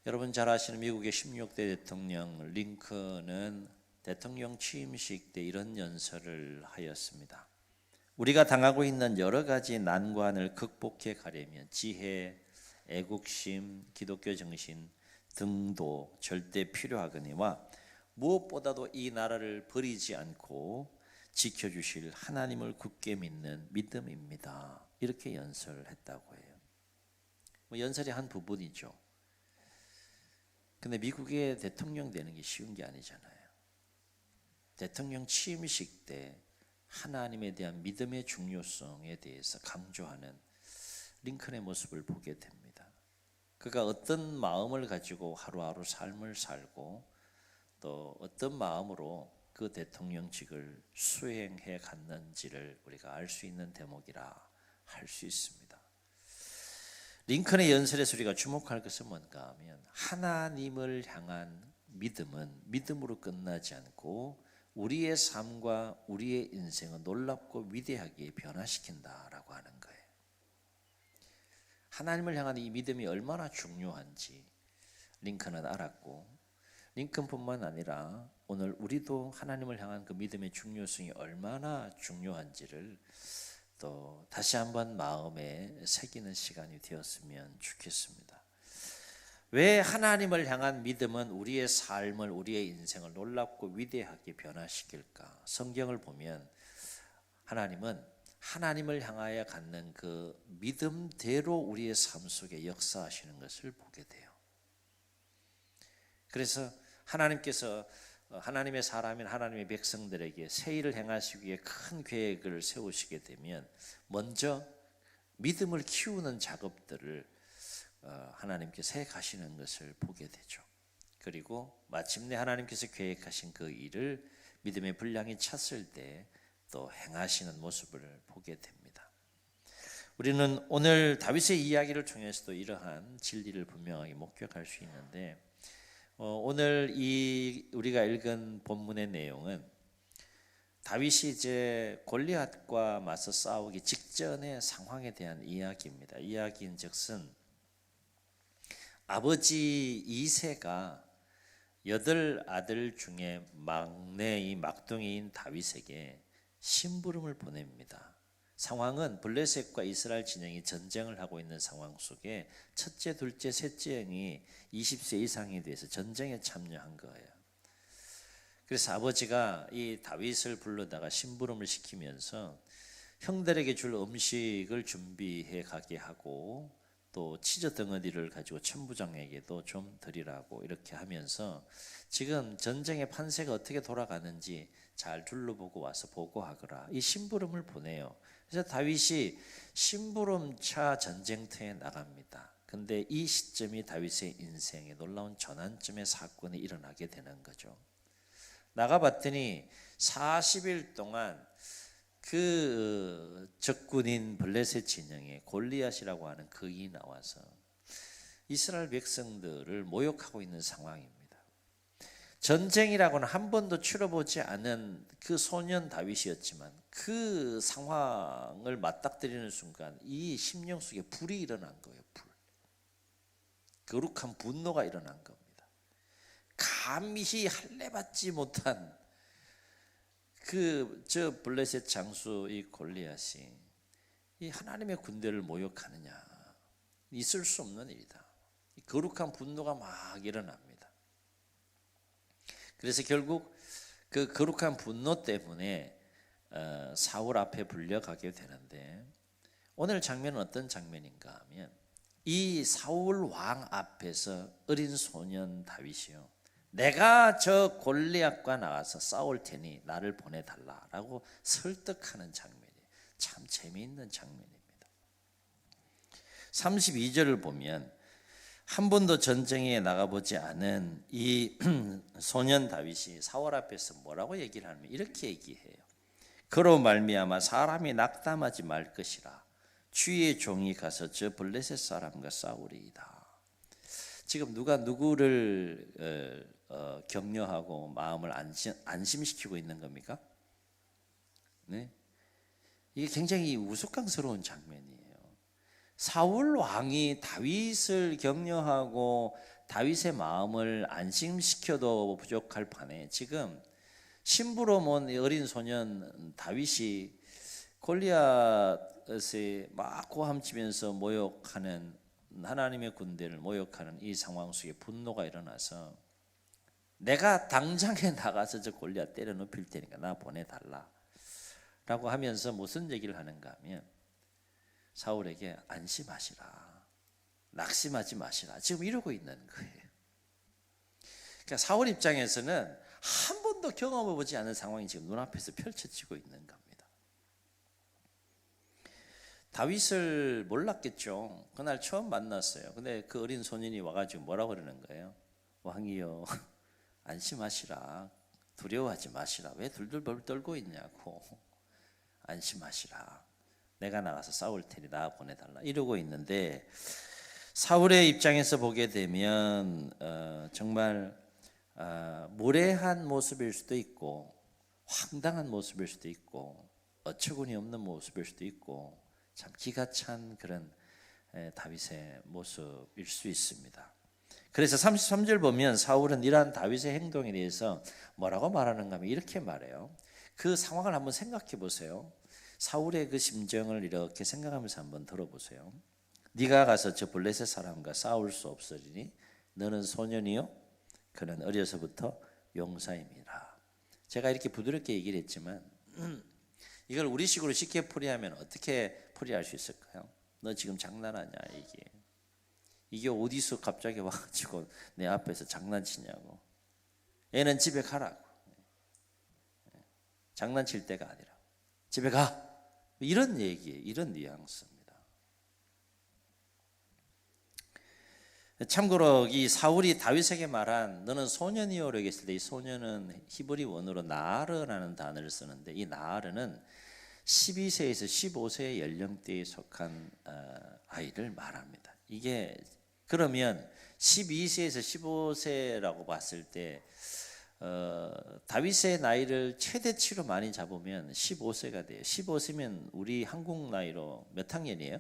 여러분 잘 아시는 미국의 16대 대통령 링컨은 대통령 취임식 때 이런 연설을 하였습니다. 우리가 당하고 있는 여러 가지 난관을 극복해 가려면 지혜, 애국심, 기독교 정신 등도 절대 필요하거니와 무엇보다도 이 나라를 버리지 않고 지켜주실 하나님을 굳게 믿는 믿음입니다. 이렇게 연설을 했다고 해요. 연설의 한 부분이죠. 근데 미국의 대통령 되는 게 쉬운 게 아니잖아요. 대통령 취임식 때 하나님에 대한 믿음의 중요성에 대해서 강조하는 링컨의 모습을 보게 됩니다. 그가 어떤 마음을 가지고 하루하루 삶을 살고 또 어떤 마음으로 그 대통령직을 수행해 갔는지를 우리가 알 수 있는 대목이라 할 수 있습니다. 링컨의 연설에서 우리가 주목할 것은 뭔가 하면 하나님을 향한 믿음은 믿음으로 끝나지 않고 우리의 삶과 우리의 인생을 놀랍고 위대하게 변화시킨다라고 하는 거예요. 하나님을 향한 이 믿음이 얼마나 중요한지 링컨은 알았고, 링컨뿐만 아니라 오늘 우리도 하나님을 향한 그 믿음의 중요성이 얼마나 중요한지를 또 다시 한번 마음에 새기는 시간이 되었으면 좋겠습니다. 왜 하나님을 향한 믿음은 우리의 삶을, 우리의 인생을 놀랍고 위대하게 변화시킬까? 성경을 보면 하나님은 하나님을 향하여 갖는 그 믿음대로 우리의 삶 속에 역사하시는 것을 보게 돼요. 그래서 하나님께서 하나님의 사람인 하나님의 백성들에게 새 일을 행하시기 위해 큰 계획을 세우시게 되면 먼저 믿음을 키우는 작업들을 하나님께서 해 가시는 것을 보게 되죠. 그리고 마침내 하나님께서 계획하신 그 일을 믿음의 분량이 찼을 때 또 행하시는 모습을 보게 됩니다. 우리는 오늘 다윗의 이야기를 통해서도 이러한 진리를 분명하게 목격할 수 있는데, 오늘 우리가 읽은 본문의 내용은 다윗이 이제 골리앗과 맞서 싸우기 직전의 상황에 대한 이야기입니다. 이야기인즉슨 아버지 이새가 8아들 중에 막내인 막둥이인 다윗에게 심부름을 보냅니다. 상황은 블레셋과 이스라엘 진영이 전쟁을 하고 있는 상황 속에 첫째, 둘째, 셋째 형이 20세 이상이 돼서 전쟁에 참여한 거예요. 그래서 아버지가 이 다윗을 불러다가 심부름을 시키면서 형들에게 줄 음식을 준비해 가게 하고 또 치즈 덩어리를 가지고 천부장에게도 좀 드리라고 이렇게 하면서 지금 전쟁의 판세가 어떻게 돌아가는지 잘 둘러보고 와서 보고하거라, 이 심부름을 보내요. 그래서 다윗이 심부름차 전쟁터에 나갑니다. 근데 이 시점이 다윗의 인생에 놀라운 전환점의 사건이 일어나게 되는 거죠. 나가봤더니 40일 동안 그 적군인 블레셋 진영에 골리앗이라고 하는 그이 나와서 이스라엘 백성들을 모욕하고 있는 상황입니다. 전쟁이라고는 한 번도 치러보지 않은 그 소년 다윗이었지만 그 상황을 맞닥뜨리는 순간 이 심령 속에 불이 일어난 거예요. 거룩한 분노가 일어난 겁니다. 감히 할례받지 못한 저 블레셋 장수 이 골리앗이 이 하나님의 군대를 모욕하느냐, 있을 수 없는 일이다. 거룩한 분노가 막 일어납니다. 그래서 결국 그 거룩한 분노 때문에 사울 앞에 불려가게 되는데, 오늘 장면은 어떤 장면인가 하면 이 사울 왕 앞에서 어린 소년 다윗이요, 내가 저 골리앗과 나가서 싸울 테니 나를 보내달라라고 설득하는 장면이에요. 참 재미있는 장면입니다. 32절을 보면 한 번도 전쟁에 나가보지 않은 이 소년 다윗이 사울 앞에서 뭐라고 얘기를 하냐면 이렇게 얘기해요. 그로 말미암아 사람이 낙담하지 말 것이라. 주의 종이 가서 저 블레셋 사람과 싸우리이다. 지금 누가 누구를 격려하고 마음을 안심시키고 있는 겁니까? 네? 이게 굉장히 우스꽝스러운 장면이에요. 사울 왕이 다윗을 격려하고 다윗의 마음을 안심시켜도 부족할 판에 지금 심부름 온 어린 소년 다윗이 골리앗에 막 고함치면서 모욕하는 하나님의 군대를 모욕하는 이 상황 속에 분노가 일어나서 내가 당장에 나가서 저 골리앗 때려 눕힐 테니까 나 보내달라 라고 하면서 무슨 얘기를 하는가 하면 사울에게 안심하시라, 낙심하지 마시라, 지금 이러고 있는 거예요. 그러니까 사울 입장에서는 한 번도 경험해보지 않은 상황이 지금 눈앞에서 펼쳐지고 있는 겁니다. 다윗을 몰랐겠죠. 그날 처음 만났어요. 근데 그 어린 소년이 와가지고 뭐라고 그러는 거예요? 왕이여, 안심하시라, 두려워하지 마시라, 왜 둘둘 떨고 있냐고, 안심하시라, 내가 나가서 싸울 테니 나 보내달라 이러고 있는데, 사울의 입장에서 보게 되면 정말 무례한 모습일 수도 있고 황당한 모습일 수도 있고 어처구니 없는 모습일 수도 있고 참 기가 찬 그런 다윗의 모습일 수 있습니다. 그래서 33절 보면 사울은 이러한 다윗의 행동에 대해서 뭐라고 말하는가 하면 이렇게 말해요. 그 상황을 한번 생각해 보세요. 사울의 그 심정을 이렇게 생각하면서 한번 들어보세요. 네가 가서 저 블레셋 사람과 싸울 수 없으리니 너는 소년이요 그는 어려서부터 용사임이라. 제가 이렇게 부드럽게 얘기를 했지만 이걸 우리식으로 쉽게 풀이하면 어떻게 풀이할 수 있을까요? 너 지금 장난하냐 이게 어디서 갑자기 와가지고 내 앞에서 장난치냐고. 애는 집에 가라고. 장난칠 때가 아니라 집에 가. 이런 얘기예요. 이런 뉘앙스입니다. 참고로 이 사울이 다윗에게 말한 너는 소년이요라고 했을 때 이 소년은 히브리 원어로 나아르라는 단어를 쓰는데 이 나아르는 12세에서 15세의 연령대에 속한 아이를 말합니다. 이게 그러면 12세에서 15세라고 봤을 때 다윗의 나이를 최대치로 많이 잡으면 15세가 돼요. 15세면 우리 한국 나이로 몇 학년이에요?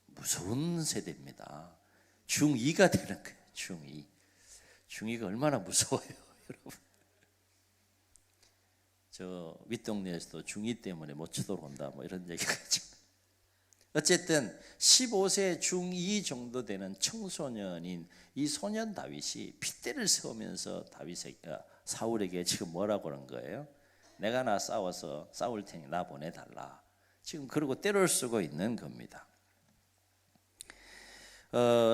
무서운 세대입니다. 중2가 되는 거예요. 중2. 중2가 얼마나 무서워요, 여러분. 저 윗동네에서도 중2 때문에 못 쳐들어온다 뭐 이런 얘기가 있죠. 어쨌든 15세 중2 정도 되는 청소년인 이 소년 다윗이 핏대를 세우면서 사울에게 지금 뭐라고 그런 거예요? 내가 나 싸워서 싸울 테니 나 보내달라. 지금 그러고 때를 쓰고 있는 겁니다.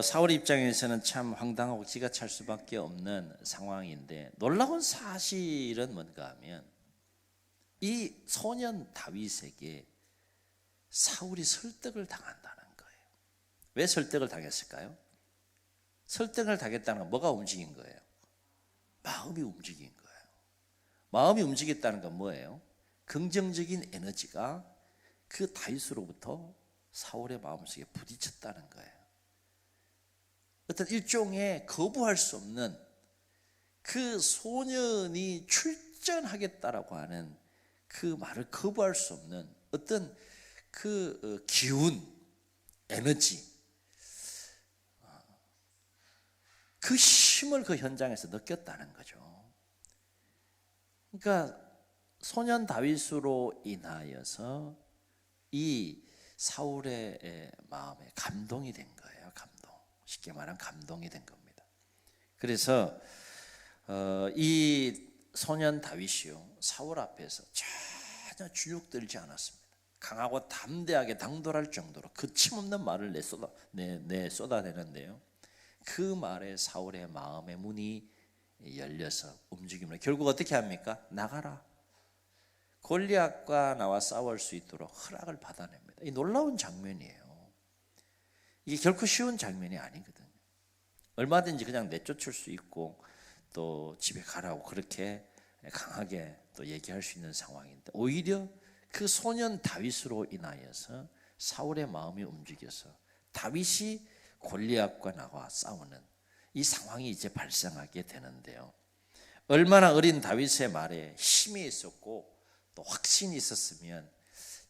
사울 입장에서는 참 황당하고 기가 찰 수밖에 없는 상황인데 놀라운 사실은 뭔가 하면 이 소년 다윗에게 사울이 설득을 당한다는 거예요. 왜 설득을 당했을까요? 설득을 당했다는 건 뭐가 움직인 거예요? 마음이 움직인 거예요. 마음이 움직였다는 건 뭐예요? 긍정적인 에너지가 그 다윗으로부터 사울의 마음속에 부딪혔다는 거예요. 어떤 일종의 거부할 수 없는 그 소년이 출전하겠다라고 하는 그 말을 거부할 수 없는 어떤 그 기운, 에너지, 그 힘을 그 현장에서 느꼈다는 거죠. 그러니까 소년 다윗으로 인하여서 이 사울의 마음에 감동이 된 거예요. 감동. 쉽게 말하면 감동이 된 겁니다. 그래서 이 소년 다윗이요 사울 앞에서 전혀 주눅들지 않았습니다. 강하고 담대하게 당돌할 정도로 거침없는 말을 쏟아내는데요. 그 말에 사울의 마음의 문이 열려서 움직임을 결국 어떻게 합니까? 나가라. 골리앗과 나와 싸울 수 있도록 허락을 받아냅니다. 이 놀라운 장면이에요. 이게 결코 쉬운 장면이 아니거든요. 얼마든지 그냥 내쫓을 수 있고 또 집에 가라고 그렇게 강하게 또 얘기할 수 있는 상황인데 오히려 그 소년 다윗으로 인하여서 사울의 마음이 움직여서 다윗이 골리앗과 나와 싸우는 이 상황이 이제 발생하게 되는데요. 얼마나 어린 다윗의 말에 힘이 있었고 또 확신이 있었으면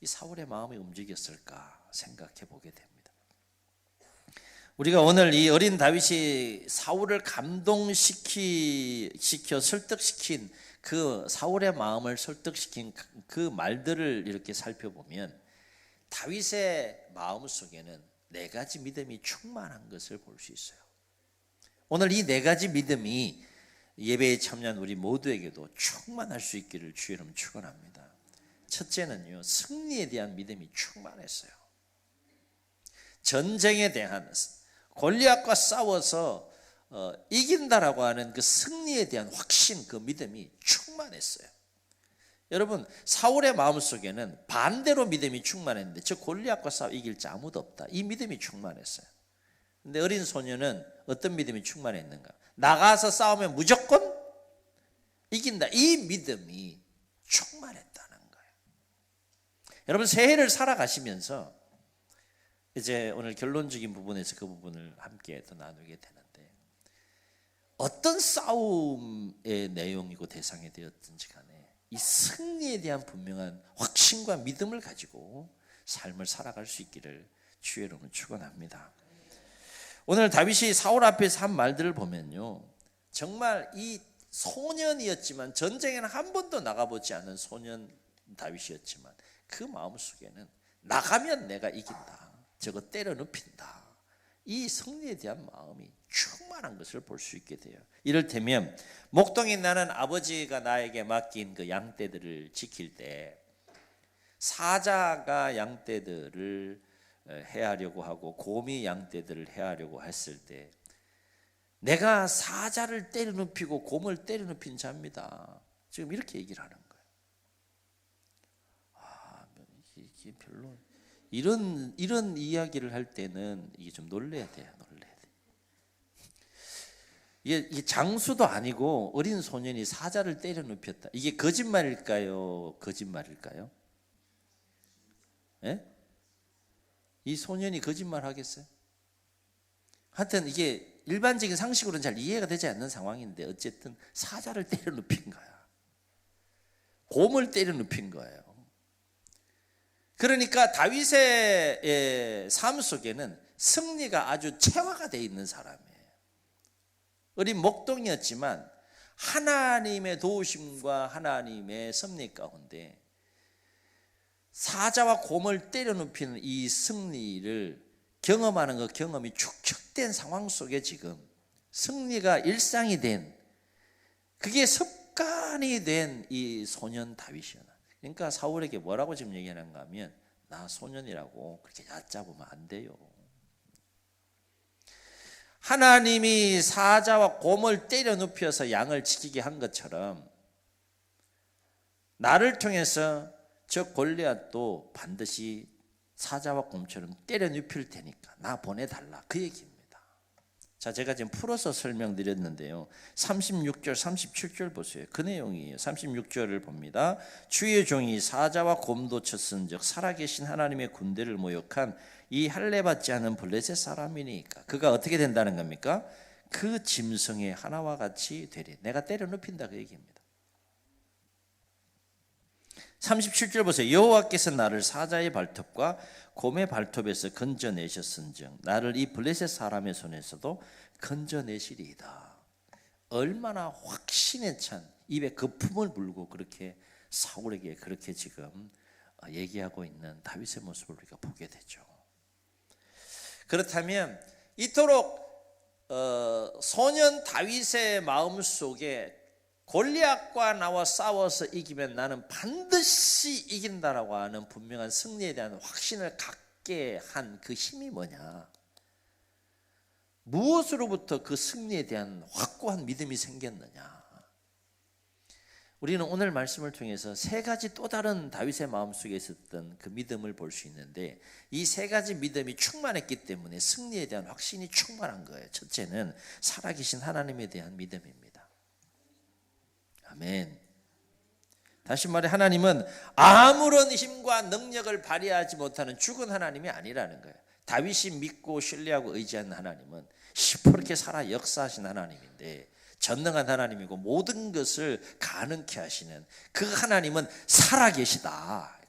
이 사울의 마음이 움직였을까 생각해 보게 됩니다. 우리가 오늘 이 어린 다윗이 사울을 감동시켜 설득시킨 그 사울의 마음을 설득시킨 그 말들을 이렇게 살펴보면 다윗의 마음 속에는 네 가지 믿음이 충만한 것을 볼 수 있어요. 오늘 이 네 가지 믿음이 예배에 참여한 우리 모두에게도 충만할 수 있기를 주의 이름 축원합니다. 첫째는요, 승리에 대한 믿음이 충만했어요. 전쟁에 대한 골리앗과 싸워서 이긴다라고 하는 그 승리에 대한 확신, 그 믿음이 충만했어요. 여러분, 사울의 마음속에는 반대로 믿음이 충만했는데 저 골리앗과 싸워 이길 자 아무도 없다, 이 믿음이 충만했어요. 근데 어린 소녀는 어떤 믿음이 충만했는가? 나가서 싸우면 무조건 이긴다, 이 믿음이 충만했다는 거예요. 여러분, 새해를 살아가시면서 이제 오늘 결론적인 부분에서 그 부분을 함께 더 나누게 되는데, 어떤 싸움의 내용이고 대상이 되었든지 간에 이 승리에 대한 분명한 확신과 믿음을 가지고 삶을 살아갈 수 있기를 주의 이름으로 축원합니다. 오늘 다윗이 사울 앞에서 한 말들을 보면요, 정말 이 소년이었지만, 전쟁에는 한 번도 나가보지 않은 소년 다윗이었지만 그 마음속에는 나가면 내가 이긴다, 저거 때려 눕힌다, 이 승리에 대한 마음이 충만한 것을 볼 수 있게 돼요. 이를테면 목동에 나는 아버지가 나에게 맡긴 그 양떼들을 지킬 때 사자가 양떼들을 해하려고 하고 곰이 양떼들을 해하려고 했을 때 내가 사자를 때려 눕히고 곰을 때려 눕힌 자입니다, 지금 이렇게 얘기를 하는 거예요. 이게 별로 이런 이야기를 할 때는 이게 좀 놀래야 돼요. 이게 장수도 아니고 어린 소년이 사자를 때려 눕혔다. 이게 거짓말일까요? 거짓말일까요? 예? 이 소년이 거짓말 하겠어요? 하여튼 이게 일반적인 상식으로는 잘 이해가 되지 않는 상황인데 어쨌든 사자를 때려 눕힌 거야. 곰을 때려 눕힌 거예요. 그러니까 다윗의 삶 속에는 승리가 아주 체화가 되어 있는 사람이에요. 어린 목동이었지만 하나님의 도우심과 하나님의 섭리 가운데 사자와 곰을 때려 눕히는 이 승리를 경험하는 그 경험이 축적된 상황 속에 지금 승리가 일상이 된, 그게 습관이 된 이 소년 다윗이야. 그러니까 사울에게 뭐라고 지금 얘기하는가 하면, 나 소년이라고 그렇게 얕잡으면 안 돼요. 하나님이 사자와 곰을 때려 눕혀서 양을 지키게 한 것처럼 나를 통해서 저 골리앗도 반드시 사자와 곰처럼 때려 눕힐 테니까 나 보내달라, 그 얘기입니다. 자, 제가 지금 풀어서 설명드렸는데요, 36절 37절 보세요. 그 내용이에요. 36절을 봅니다. 주의 종이 사자와 곰도 쳤은즉 살아계신 하나님의 군대를 모욕한 이 할례받지 않은 블레셋 사람이니까 그가 어떻게 된다는 겁니까? 그 짐승의 하나와 같이 되리. 내가 때려 눕힌다, 그 얘기입니다. 37절 보세요. 여호와께서 나를 사자의 발톱과 곰의 발톱에서 건져내셨은즉 나를 이 블레셋 사람의 손에서도 건져내시리이다. 얼마나 확신에 찬, 입에 거품을 불고 그렇게 사울에게 그렇게 지금 얘기하고 있는 다윗의 모습을 우리가 보게 되죠. 그렇다면 이토록 소년 다윗의 마음속에 골리앗과 나와 싸워서 이기면 나는 반드시 이긴다라고 하는 분명한 승리에 대한 확신을 갖게 한 그 힘이 뭐냐? 무엇으로부터 그 승리에 대한 확고한 믿음이 생겼느냐? 우리는 오늘 말씀을 통해서 세 가지 또 다른 다윗의 마음속에 있었던 그 믿음을 볼 수 있는데, 이 세 가지 믿음이 충만했기 때문에 승리에 대한 확신이 충만한 거예요. 첫째는 살아계신 하나님에 대한 믿음입니다. 아멘. 다시 말해, 하나님은 아무런 힘과 능력을 발휘하지 못하는 죽은 하나님이 아니라는 거예요. 다윗이 믿고 신뢰하고 의지하는 하나님은 시퍼렇게 살아 역사하신 하나님인데, 전능한 하나님이고 모든 것을 가능케 하시는 그 하나님은 살아계시다.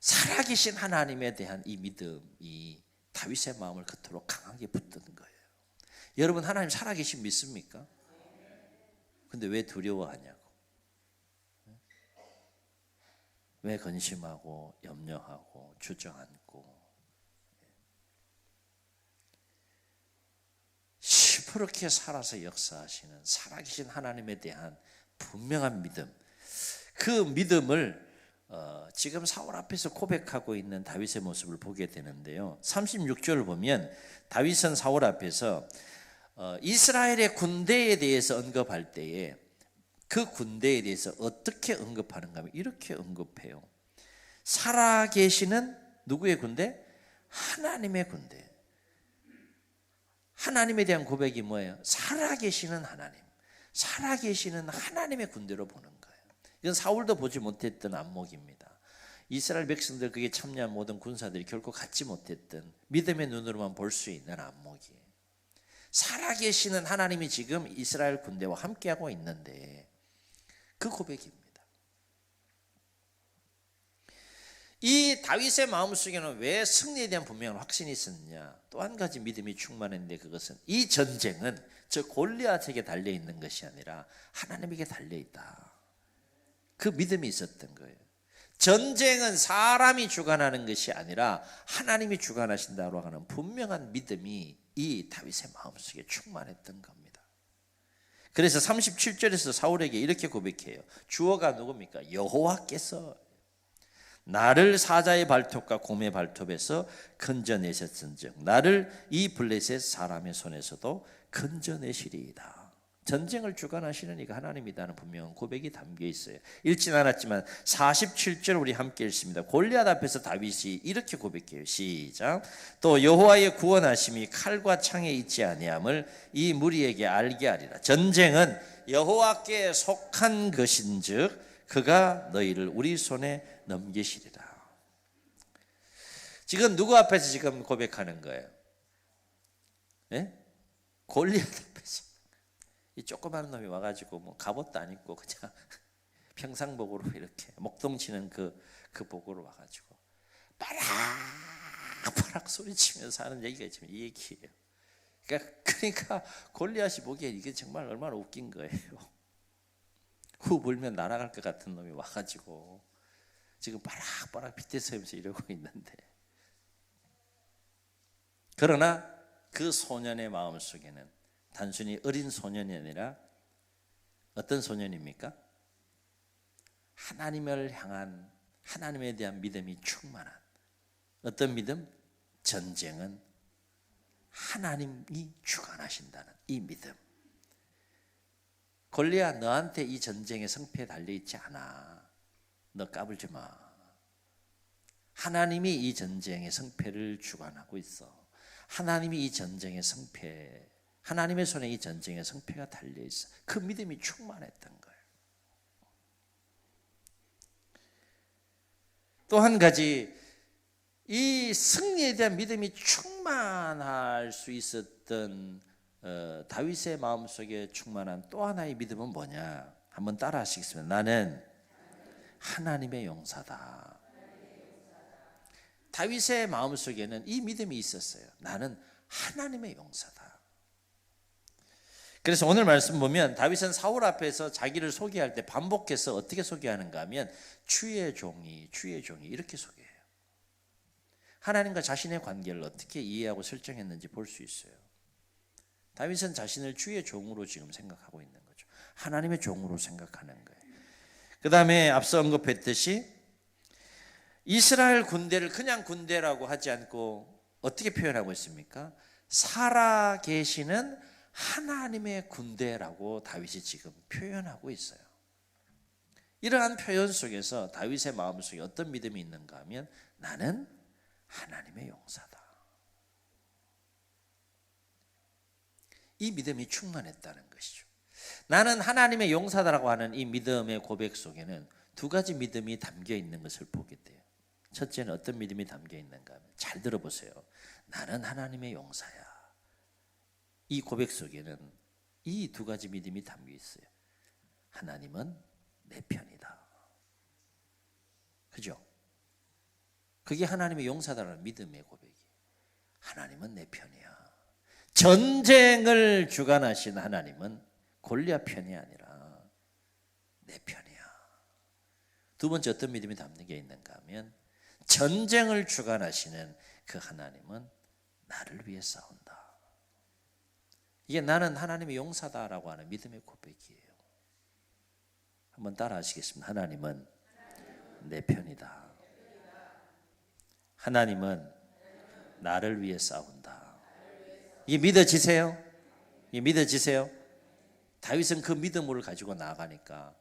살아계신 하나님에 대한 이 믿음이 다윗의 마음을 그토록 강하게 붙드는 거예요. 여러분, 하나님 살아계신 믿습니까? 근데 왜 두려워하냐고. 왜 근심하고 염려하고 주저앉고 시퍼렇게 살아서 역사하시는 살아계신 하나님에 대한 분명한 믿음, 그 믿음을 지금 사울 앞에서 고백하고 있는 다윗의 모습을 보게 되는데요. 36절을 보면 다윗은 사울 앞에서 이스라엘의 군대에 대해서 언급할 때에 그 군대에 대해서 어떻게 언급하는가 하면 이렇게 언급해요. 살아계시는 누구의 군대? 하나님의 군대. 하나님에 대한 고백이 뭐예요? 살아계시는 하나님, 살아계시는 하나님의 군대로 보는 거예요. 이건 사울도 보지 못했던 안목입니다. 이스라엘 백성들, 그게 참여한 모든 군사들이 결코 갖지 못했던 믿음의 눈으로만 볼 수 있는 안목이에요. 살아계시는 하나님이 지금 이스라엘 군대와 함께하고 있는데 그 고백입니다. 이 다윗의 마음속에는 왜 승리에 대한 분명한 확신이 있었느냐? 또 한 가지 믿음이 충만했는데, 그것은 이 전쟁은 저 골리앗에게 달려있는 것이 아니라 하나님에게 달려있다. 그 믿음이 있었던 거예요. 전쟁은 사람이 주관하는 것이 아니라 하나님이 주관하신다고 하는 분명한 믿음이 이 다윗의 마음속에 충만했던 겁니다. 그래서 37절에서 사울에게 이렇게 고백해요. 주어가 누굽니까? 여호와께서 나를 사자의 발톱과 곰의 발톱에서 건져내셨은즉 나를 이 블레셋 사람의 손에서도 건져내시리이다. 전쟁을 주관하시는 이가 하나님이다는 분명한 고백이 담겨 있어요. 읽진 않았지만 47절 우리 함께 읽습니다. 골리앗 앞에서 다윗이 이렇게 고백해요. 시작. 또 여호와의 구원하심이 칼과 창에 있지 아니함을 이 무리에게 알게 하리라. 전쟁은 여호와께 속한 것인즉 그가 너희를 우리 손에 넘기시리라. 지금 누구 앞에서 지금 고백하는 거예요? 네? 골리앗 앞에서. 이 조그마한 놈이 와가지고 뭐 갑옷도 안 입고 그냥 평상복으로 이렇게 목동치는 그 복으로 와가지고 빠락빠락 소리치면서 하는 얘기가 지금 이 얘기예요. 그러니까 골리앗이 보기에 이게 정말 얼마나 웃긴 거예요. 후 불면 날아갈 것 같은 놈이 와가지고 지금 빠락빠락 빗대 서면서 이러고 있는데, 그러나 그 소년의 마음속에는 단순히 어린 소년이 아니라 어떤 소년입니까? 하나님을 향한, 하나님에 대한 믿음이 충만한 어떤 믿음? 전쟁은 하나님이 주관하신다는 이 믿음. 골리앗, 너한테 이 전쟁의 성패에 달려있지 않아. 너 까불지 마. 하나님이 이 전쟁의 성패를 주관하고 있어. 하나님이 이 전쟁의 성패, 하나님의 손에 이 전쟁의 성패가 달려있어. 그 믿음이 충만했던 거예요. 또 한 가지, 이 승리에 대한 믿음이 충만할 수 있었던 다윗의 마음속에 충만한 또 하나의 믿음은 뭐냐? 한번 따라 하시겠습니다. 나는 하나님의 용사다. 다윗의 마음속에는 이 믿음이 있었어요. 나는 하나님의 용사다. 그래서 오늘 말씀 보면 다윗은 사울 앞에서 자기를 소개할 때 반복해서 어떻게 소개하는가 하면 주의 종이 이렇게 소개해요. 하나님과 자신의 관계를 어떻게 이해하고 설정했는지 볼 수 있어요. 다윗은 자신을 주의 종으로 지금 생각하고 있는 거죠. 하나님의 종으로 생각하는 거예요. 그 다음에 앞서 언급했듯이 이스라엘 군대를 그냥 군대라고 하지 않고 어떻게 표현하고 있습니까? 살아계시는 하나님의 군대라고 다윗이 지금 표현하고 있어요. 이러한 표현 속에서 다윗의 마음속에 어떤 믿음이 있는가 하면 나는 하나님의 용사다. 이 믿음이 충만했다는 것이죠. 나는 하나님의 용사다라고 하는 이 믿음의 고백 속에는 두 가지 믿음이 담겨 있는 것을 보게 돼요. 첫째는 어떤 믿음이 담겨 있는가 하면, 잘 들어보세요. 나는 하나님의 용사야. 이 고백 속에는 이 두 가지 믿음이 담겨 있어요. 하나님은 내 편이다. 그죠? 그게 하나님의 용사다라는 믿음의 고백이에요. 하나님은 내 편이야. 전쟁을 주관하신 하나님은 골리앗 편이 아니라 내 편이야. 두 번째 어떤 믿음이 담는 게 있는가 하면 전쟁을 주관하시는 그 하나님은 나를 위해 싸운다. 이게 나는 하나님의 용사다라고 하는 믿음의 고백이에요. 한번 따라 하시겠습니다. 하나님은 내 편이다. 하나님은 나를 위해 싸운다. 이게 믿어지세요? 이게 믿어지세요? 다윗은 그 믿음을 가지고 나가니까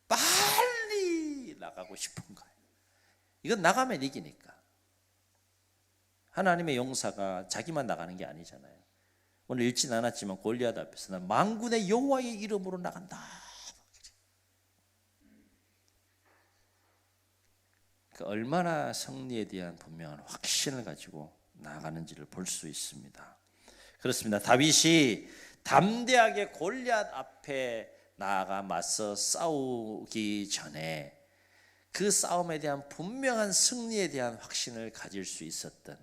빨리 나가고 싶은 거예요. 이건 나가면 이기니까. 하나님의 용사가 자기만 나가는 게 아니잖아요. 오늘 읽진 않았지만 골리앗 앞에서 난 만군의 여호와의 이름으로 나간다. 그 얼마나 승리에 대한 분명한 확신을 가지고 나가는지를 볼 수 있습니다. 그렇습니다. 다윗이 담대하게 골리앗 앞에 나아가 맞서 싸우기 전에 그 싸움에 대한 분명한 승리에 대한 확신을 가질 수 있었던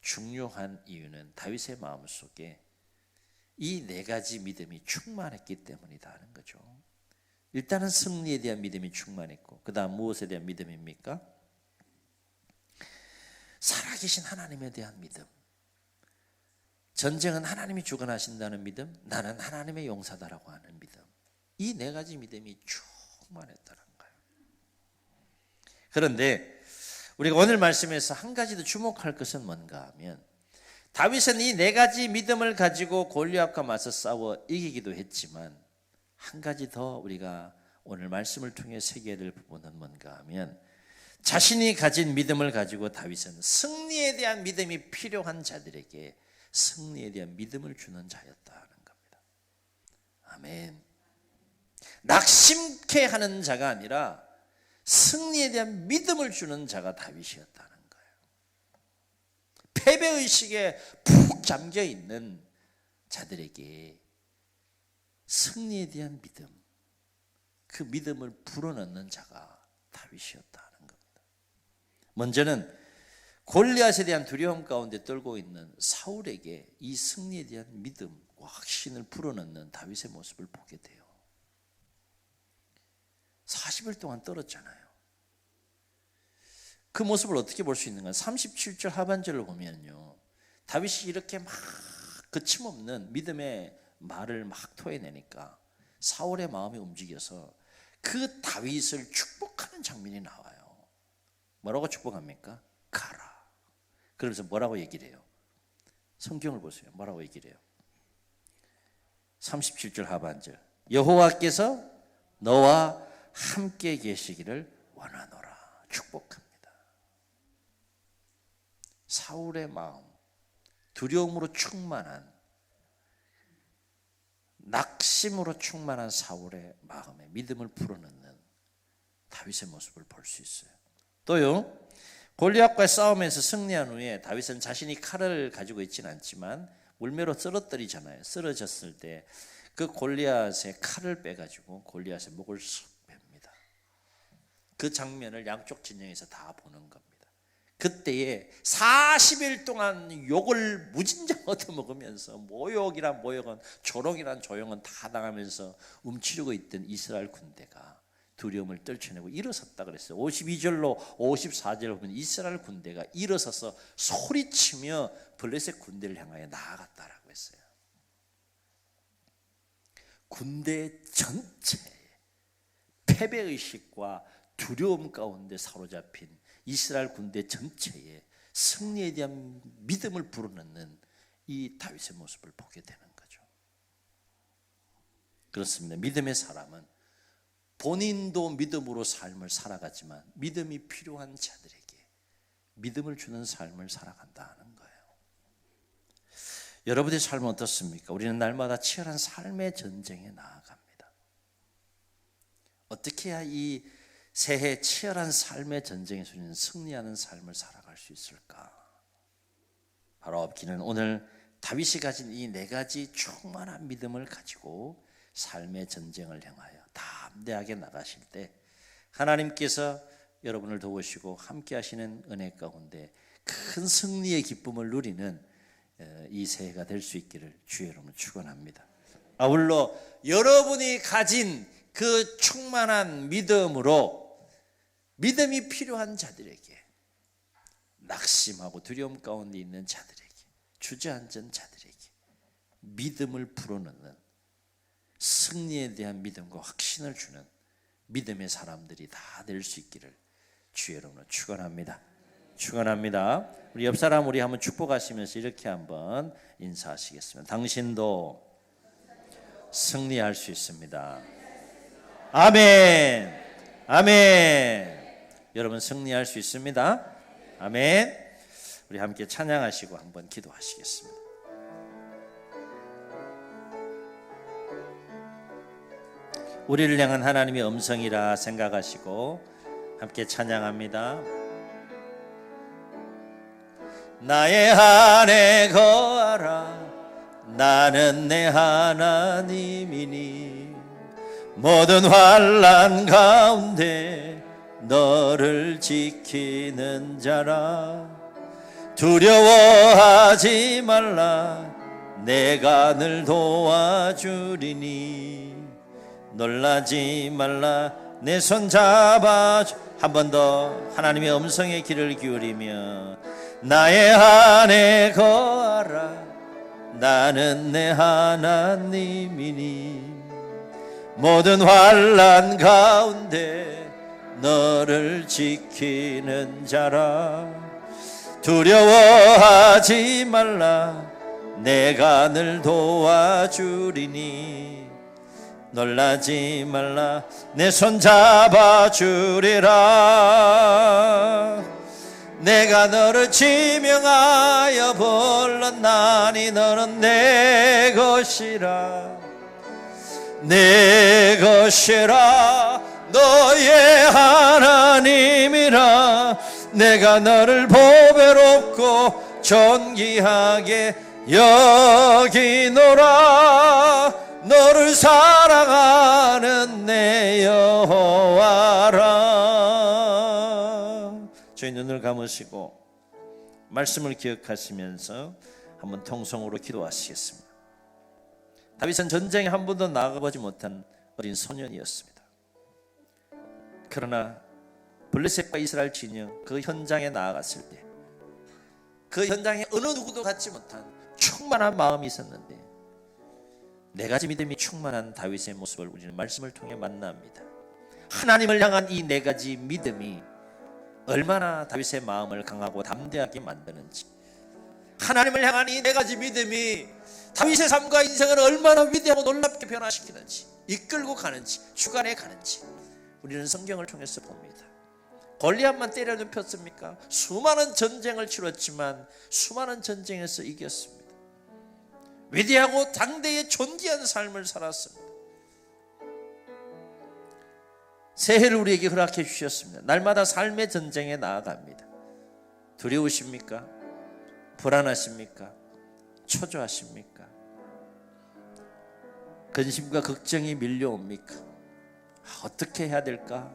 중요한 이유는 다윗의 마음속에 이 네 가지 믿음이 충만했기 때문이다 하는 거죠. 일단은 승리에 대한 믿음이 충만했고, 그 다음 무엇에 대한 믿음입니까? 살아계신 하나님에 대한 믿음. 전쟁은 하나님이 주관하신다는 믿음, 나는 하나님의 용사다라고 하는 믿음. 이 네 가지 믿음이 충만했다는 거예요. 그런데 우리가 오늘 말씀에서 한 가지 더 주목할 것은 뭔가 하면, 다윗은 이 네 가지 믿음을 가지고 골리앗과 맞서 싸워 이기기도 했지만, 한 가지 더 우리가 오늘 말씀을 통해 새겨야 될 부분은 뭔가 하면, 자신이 가진 믿음을 가지고 다윗은 승리에 대한 믿음이 필요한 자들에게 승리에 대한 믿음을 주는 자였다는 겁니다. 아멘. 낙심케 하는 자가 아니라 승리에 대한 믿음을 주는 자가 다윗이었다는 거예요. 패배의식에 푹 잠겨 있는 자들에게 승리에 대한 믿음, 그 믿음을 불어넣는 자가 다윗이었다는 겁니다. 먼저는 골리앗에 대한 두려움 가운데 떨고 있는 사울에게 이 승리에 대한 믿음과 확신을 불어넣는 다윗의 모습을 보게 돼요. 40일 동안 떨었잖아요. 그 모습을 어떻게 볼 수 있는가? 37절 하반절을 보면요, 다윗이 이렇게 막 거침없는 믿음의 말을 막 토해내니까 사울의 마음이 움직여서 그 다윗을 축복하는 장면이 나와요. 뭐라고 축복합니까? 가라. 그러면서 뭐라고 얘기를 해요? 성경을 보세요. 뭐라고 얘기를 해요? 37절 하반절, 여호와께서 너와 함께 계시기를 원하노라. 축복합니다. 사울의 마음, 두려움으로 충만한, 낙심으로 충만한 사울의 마음에 믿음을 불어넣는 다윗의 모습을 볼 수 있어요. 또요, 골리앗과의 싸움에서 승리한 후에 다윗은 자신이 칼을 가지고 있지는 않지만 물매로 쓰러뜨리잖아요. 쓰러졌을 때 그 골리앗의 칼을 빼가지고 골리앗의 목을 쑥 뺍니다. 그 장면을 양쪽 진영에서 다 보는 겁니다. 그때에 40일 동안 욕을 무진장 얻어먹으면서 모욕이란 모욕은, 조롱이란 조롱은 다 당하면서 움츠리고 있던 이스라엘 군대가 두려움을 떨쳐내고 일어섰다 그랬어요. 52절로 54절 보면 이스라엘 군대가 일어서서 소리치며 블레셋 군대를 향하여 나아갔다라고 했어요. 군대 전체에 패배의식과 두려움 가운데 사로잡힌 이스라엘 군대 전체에 승리에 대한 믿음을 불어넣는 이 다윗의 모습을 보게 되는 거죠. 그렇습니다. 믿음의 사람은 본인도 믿음으로 삶을 살아가지만 믿음이 필요한 자들에게 믿음을 주는 삶을 살아간다는 거예요. 여러분의 삶은 어떻습니까? 우리는 날마다 치열한 삶의 전쟁에 나아갑니다. 어떻게 해야 이 새해 치열한 삶의 전쟁에서 우리는 승리하는 삶을 살아갈 수 있을까? 바로 없기는 오늘 다윗이 가진 이 네 가지 충만한 믿음을 가지고 삶의 전쟁을 향하여 담대하게 나가실 때 하나님께서 여러분을 도우시고 함께 하시는 은혜 가운데 큰 승리의 기쁨을 누리는 이 새해가 될 수 있기를 주의 이름으로 축원합니다. 아울러 여러분이 가진 그 충만한 믿음으로 믿음이 필요한 자들에게, 낙심하고 두려움 가운데 있는 자들에게, 주저앉은 자들에게 믿음을 불어넣는, 승리에 대한 믿음과 확신을 주는 믿음의 사람들이 다 될 수 있기를 주의 이름으로 축원합니다. 축원합니다. 우리 옆 사람 우리 한번 축복하시면서 이렇게 한번 인사하시겠습니다. 당신도 승리할 수 있습니다. 아멘. 아멘. 여러분 승리할 수 있습니다. 아멘. 우리 함께 찬양하시고 한번 기도하시겠습니다. 우리를 향한 하나님의 음성이라 생각하시고 함께 찬양합니다. 나의 안에 거하라. 나는 내 하나님이니 모든 환난 가운데 너를 지키는 자라. 두려워하지 말라. 내가 늘 도와주리니 놀라지 말라. 내 손 잡아줘. 한 번 더 하나님의 음성의 귀를 기울이며 나의 안에 거하라. 나는 내 하나님이니 모든 환난 가운데 너를 지키는 자라. 두려워하지 말라. 내가 늘 도와주리니 놀라지 말라. 내 손 잡아주리라. 내가 너를 지명하여 불렀나니 너는 내 것이라. 내 것이라. 너의 하나님이라. 내가 너를 보배롭고 존귀하게 여기노라. 너를 사랑하는 내 여호와라. 저희 눈을 감으시고 말씀을 기억하시면서 한번 통성으로 기도하시겠습니다. 다윗은 전쟁에 한 번도 나가보지 못한 어린 소년이었습니다. 그러나 블레셋과 이스라엘 진영 그 현장에 나아갔을 때 그 현장에 어느 누구도 갖지 못한 충만한 마음이 있었는데, 네 가지 믿음이 충만한 다윗의 모습을 우리는 말씀을 통해 만납니다. 하나님을 향한 이 네 가지 믿음이 얼마나 다윗의 마음을 강하고 담대하게 만드는지, 하나님을 향한 이 네 가지 믿음이 다윗의 삶과 인생을 얼마나 위대하고 놀랍게 변화시키는지, 이끌고 가는지, 주관해 가는지 우리는 성경을 통해서 봅니다. 골리앗만 때려 눕혔습니까? 수많은 전쟁을 치렀지만 수많은 전쟁에서 이겼습니다. 위대하고 당대의 존귀한 삶을 살았습니다. 새해를 우리에게 허락해 주셨습니다. 날마다 삶의 전쟁에 나아갑니다. 두려우십니까? 불안하십니까? 초조하십니까? 근심과 걱정이 밀려옵니까? 어떻게 해야 될까?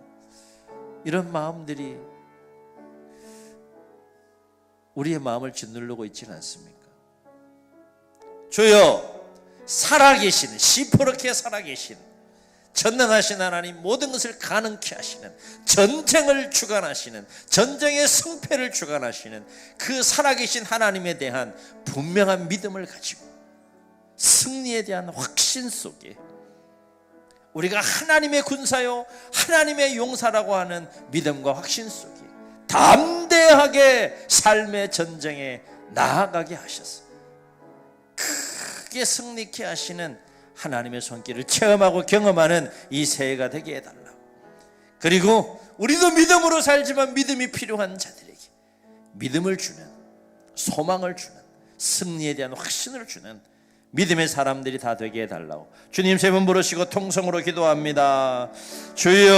이런 마음들이 우리의 마음을 짓누르고 있지는 않습니까? 주여, 살아계신, 시퍼렇게 살아계신 전능하신 하나님, 모든 것을 가능케 하시는, 전쟁을 주관하시는, 전쟁의 승패를 주관하시는 그 살아계신 하나님에 대한 분명한 믿음을 가지고 승리에 대한 확신 속에 우리가 하나님의 군사요 하나님의 용사라고 하는 믿음과 확신 속에 담대하게 삶의 전쟁에 나아가게 하셔서 크게 승리케 하시는 하나님의 손길을 체험하고 경험하는 이 새해가 되게 해달라고. 그리고 우리도 믿음으로 살지만 믿음이 필요한 자들에게 믿음을 주는, 소망을 주는, 승리에 대한 확신을 주는 믿음의 사람들이 다 되게 해달라고 주님 세 번 부르시고 통성으로 기도합니다. 주여.